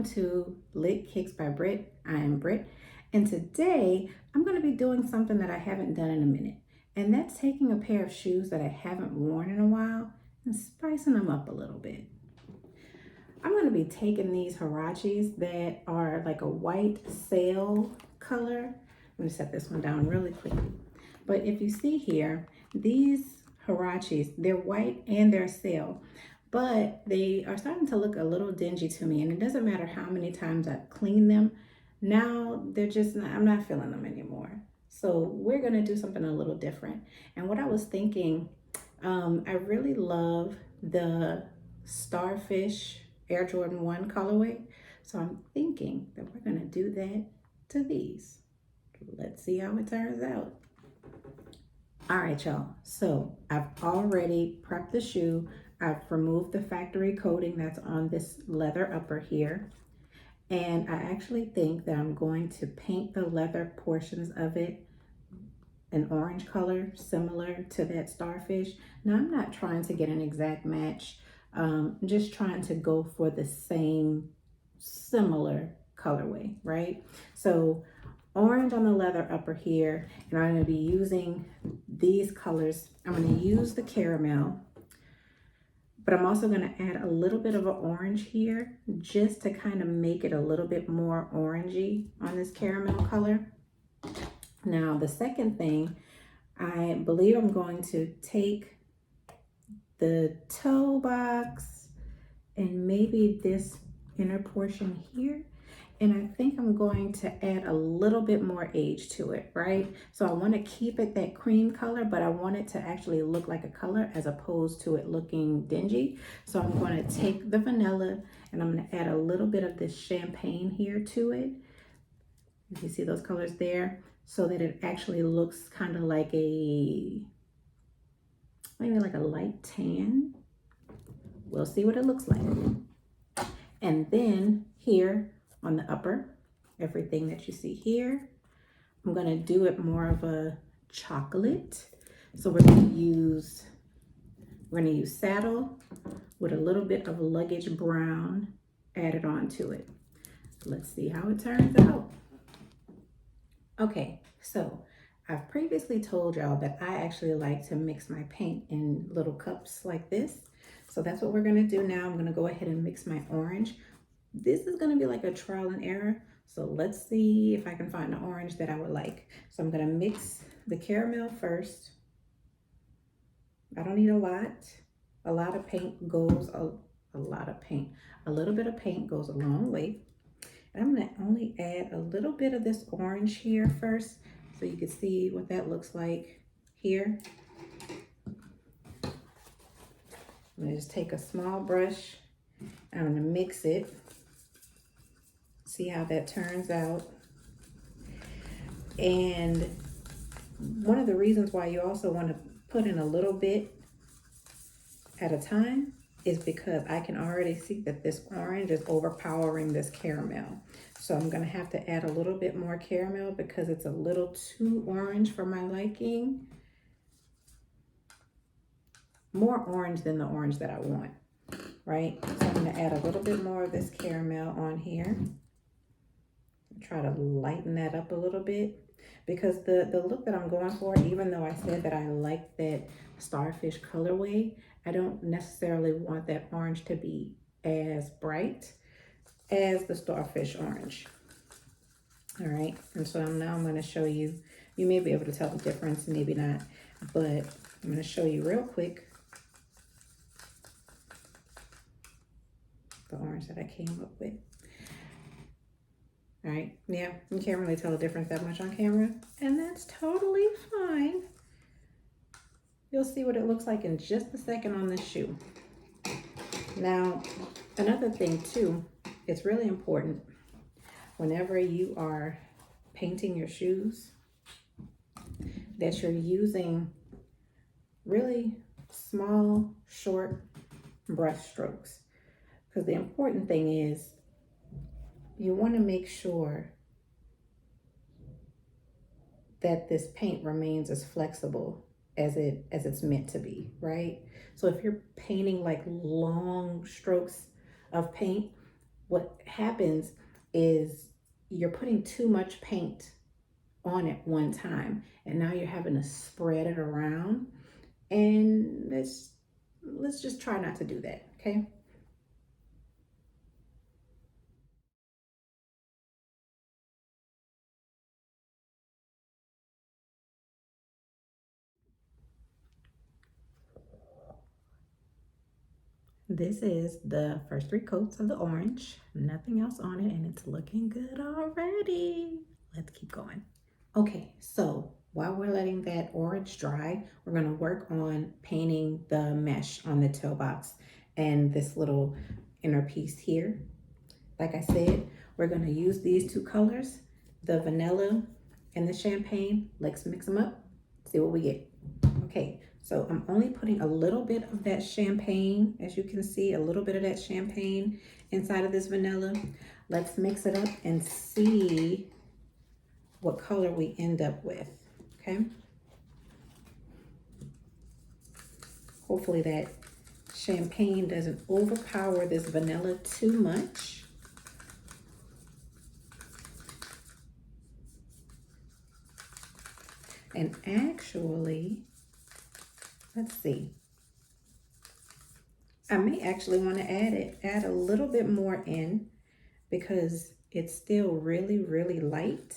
welcome to Lit Kicks by Britt. I am Britt, and today I'm going to be doing something that I haven't done in a minute, and that's taking a pair of shoes that I haven't worn in a while and spicing them up a little bit. I'm going to be taking these Huaraches that are like a white sail color. I'm going to set this one down really quickly. But if you see here, these Huaraches, they're white and they're sail, but they are starting to look a little dingy to me, and it doesn't matter how many times I clean them. Now they're just not, I'm not feeling them anymore. So we're gonna do something a little different. And what I was thinking, I really love the Starfish Air Jordan 1 colorway. So I'm thinking that we're gonna do that to these. Let's see how it turns out. All right, y'all. So I've already prepped the shoe. I've removed the factory coating that's on this leather upper here. And I actually think that I'm going to paint the leather portions of it an orange color, similar to that Starfish. Now, I'm not trying to get an exact match. I'm just trying to go for the same similar colorway, right? So orange on the leather upper here, and I'm going to be using these colors. I'm going to use the caramel, but I'm also going to add a little bit of an orange here just to kind of make it a little bit more orangey on this caramel color. Now, the second thing, I believe I'm going to take the toe box and maybe this inner portion here, and I think I'm going to add a little bit more age to it, right? So I want to keep it that cream color, but I want it to actually look like a color as opposed to it looking dingy. So I'm going to take the vanilla and I'm going to add a little bit of this champagne here to it. You see those colors there, so that it actually looks kind of like maybe like a light tan. We'll see what it looks like. And then here on the upper, everything that you see here, I'm gonna do it more of a chocolate. So we're gonna use saddle with a little bit of luggage brown added onto it. Let's see how it turns out. Okay, so I've previously told y'all that I actually like to mix my paint in little cups like this. So that's what we're gonna do now. I'm gonna go ahead and mix my orange. This is gonna be like a trial and error. So let's see if I can find an orange that I would like. So I'm gonna mix the caramel first. I don't need a lot. A lot of paint goes, a little bit of paint goes a long way. And I'm gonna only add a little bit of this orange here first, so you can see what that looks like here. I'm gonna just take a small brush. I'm gonna mix it. See how that turns out. And one of the reasons why you also want to put in a little bit at a time is because I can already see that this orange is overpowering this caramel. So I'm gonna have to add a little bit more caramel because it's a little too orange for my liking. More orange than the orange that I want, right? So I'm gonna add a little bit more of this caramel on here. Try to lighten that up a little bit, because the look that I'm going for, even though I said that I like that Starfish colorway, I don't necessarily want that orange to be as bright as the Starfish orange. All right, and so now I'm going to show you. You may be able to tell the difference, maybe not, but I'm going to show you real quick the orange that I came up with. All right, yeah, you can't really tell the difference that much on camera, and that's totally fine. You'll see what it looks like in just a second on this shoe. Now, another thing too, it's really important whenever you are painting your shoes that you're using really small, short brush strokes. Because the important thing is you want to make sure that this paint remains as flexible as it's meant to be, right? So if you're painting like long strokes of paint, what happens is you're putting too much paint on at one time, and now you're having to spread it around. And let's just try not to do that, okay? This is the first three coats of the orange, nothing else on it, and it's looking good already. Let's keep going. Okay, so while we're letting that orange dry, we're gonna work on painting the mesh on the toe box and this little inner piece here. Like I said, we're gonna use these two colors, the vanilla and the champagne. Let's mix them up, see what we get. Okay, so I'm only putting a little bit of that champagne, as you can see, a little bit of that champagne inside of this vanilla. Let's mix it up and see what color we end up with, okay? Hopefully that champagne doesn't overpower this vanilla too much. And actually, let's see. I may actually want to add a little bit more in because it's still really, really light.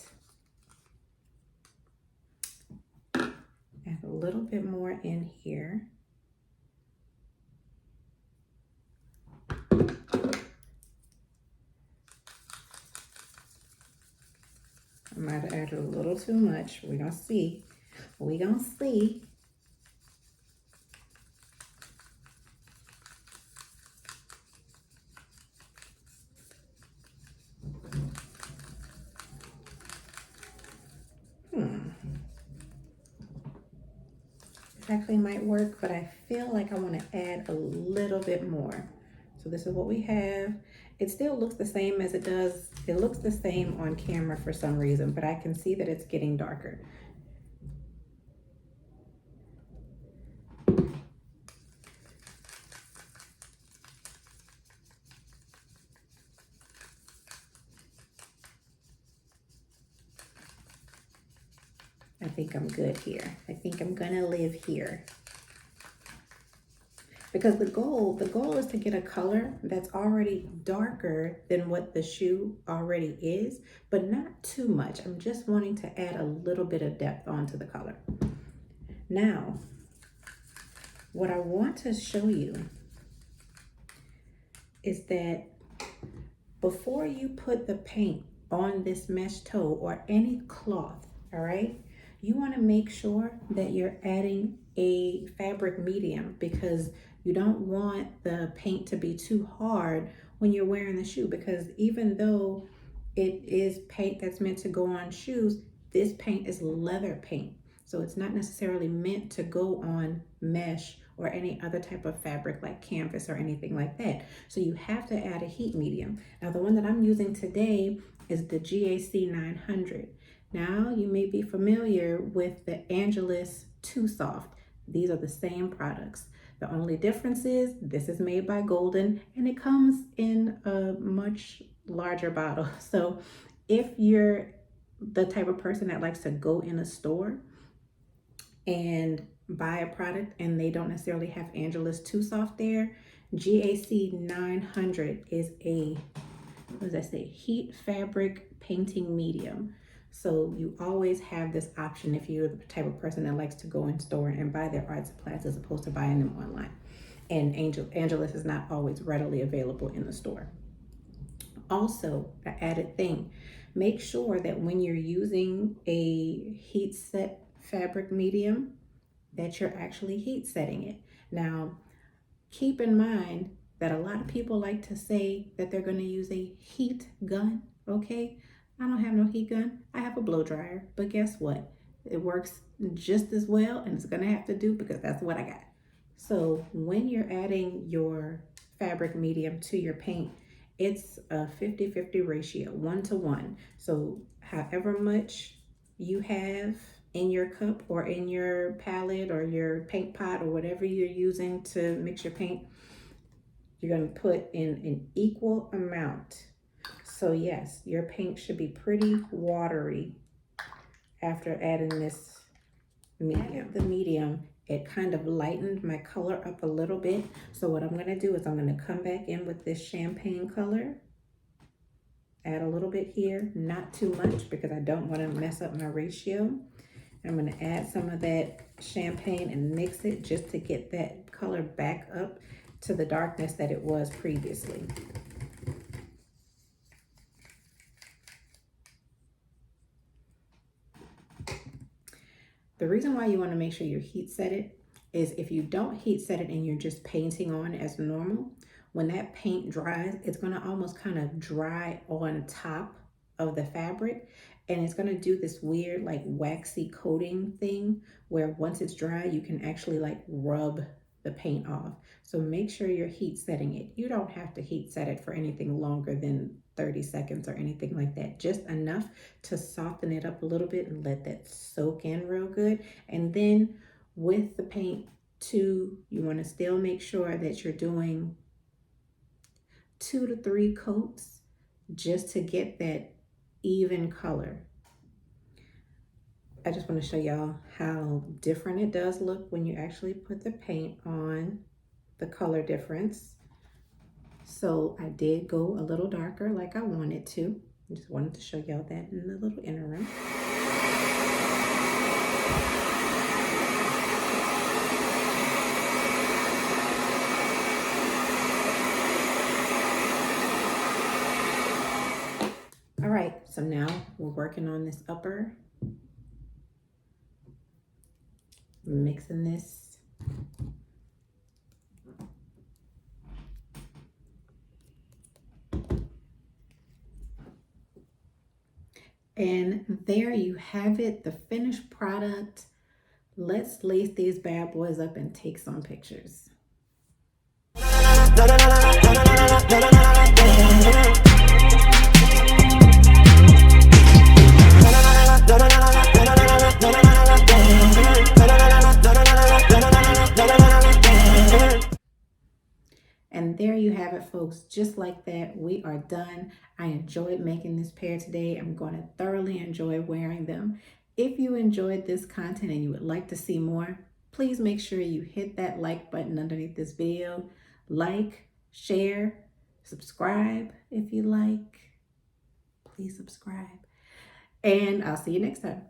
Add a little bit more in here. I might have added a little too much. We're gonna see. We're gonna see. Actually might work, but I feel like I want to add a little bit more. So this is what we have. It still looks the same as it does. It looks the same on camera for some reason, but I can see that it's getting darker. I think I'm good here. I think I'm gonna live here. Because the goal is to get a color that's already darker than what the shoe already is, but not too much. I'm just wanting to add a little bit of depth onto the color. Now, what I want to show you is that before you put the paint on this mesh toe or any cloth, all right, you want to make sure that you're adding a fabric medium because you don't want the paint to be too hard when you're wearing the shoe, because even though it is paint that's meant to go on shoes, this paint is leather paint. So it's not necessarily meant to go on mesh or any other type of fabric like canvas or anything like that. So you have to add a heat medium. Now the one that I'm using today is the GAC 900. Now you may be familiar with the Angelus Too Soft. These are the same products. The only difference is this is made by Golden and it comes in a much larger bottle. So if you're the type of person that likes to go in a store and buy a product and they don't necessarily have Angelus Too Soft there, GAC 900 is a, what does that say, heat fabric painting medium. So you always have this option if you're the type of person that likes to go in store and buy their art supplies as opposed to buying them online. And Angelus is not always readily available in the store. Also, an added thing, make sure that when you're using a heat set fabric medium, that you're actually heat setting it. Now, keep in mind that a lot of people like to say that they're going to use a heat gun, okay? I don't have no heat gun. I have a blow dryer, but guess what? It works just as well and it's going to have to do because that's what I got. So when you're adding your fabric medium to your paint, it's a 50-50 ratio, 1-to-1. So however much you have in your cup or in your palette or your paint pot or whatever you're using to mix your paint, you're going to put in an equal amount. So yes, your paint should be pretty watery after adding this medium. The medium, it kind of lightened my color up a little bit. So what I'm going to do is I'm going to come back in with this champagne color. Add a little bit here, not too much because I don't want to mess up my ratio. I'm going to add some of that champagne and mix it just to get that color back up to the darkness that it was previously. The reason why you want to make sure you heat set it is if you don't heat set it and you're just painting on as normal, when that paint dries, it's going to almost kind of dry on top of the fabric, and it's going to do this weird like waxy coating thing where once it's dry you can actually like rub the paint off. So make sure you're heat setting it. You don't have to heat set it for anything longer than 30 seconds or anything like that, just enough to soften it up a little bit and let that soak in real good. And then with the paint too, you want to still make sure that you're doing 2 to 3 coats just to get that even color. I just want to show y'all how different it does look when you actually put the paint on, the color difference. So I did go a little darker like I wanted to. I just wanted to show y'all that in the little interim. All right, so now we're working on this upper. Mixing this. And there you have it, the finished product. Let's lace these bad boys up and take some pictures. And there you have it, folks. Just like that, we are done. I enjoyed making this pair today. I'm going to thoroughly enjoy wearing them. If you enjoyed this content and you would like to see more, please make sure you hit that like button underneath this video. Like, share, subscribe if you like. Please subscribe. And I'll see you next time.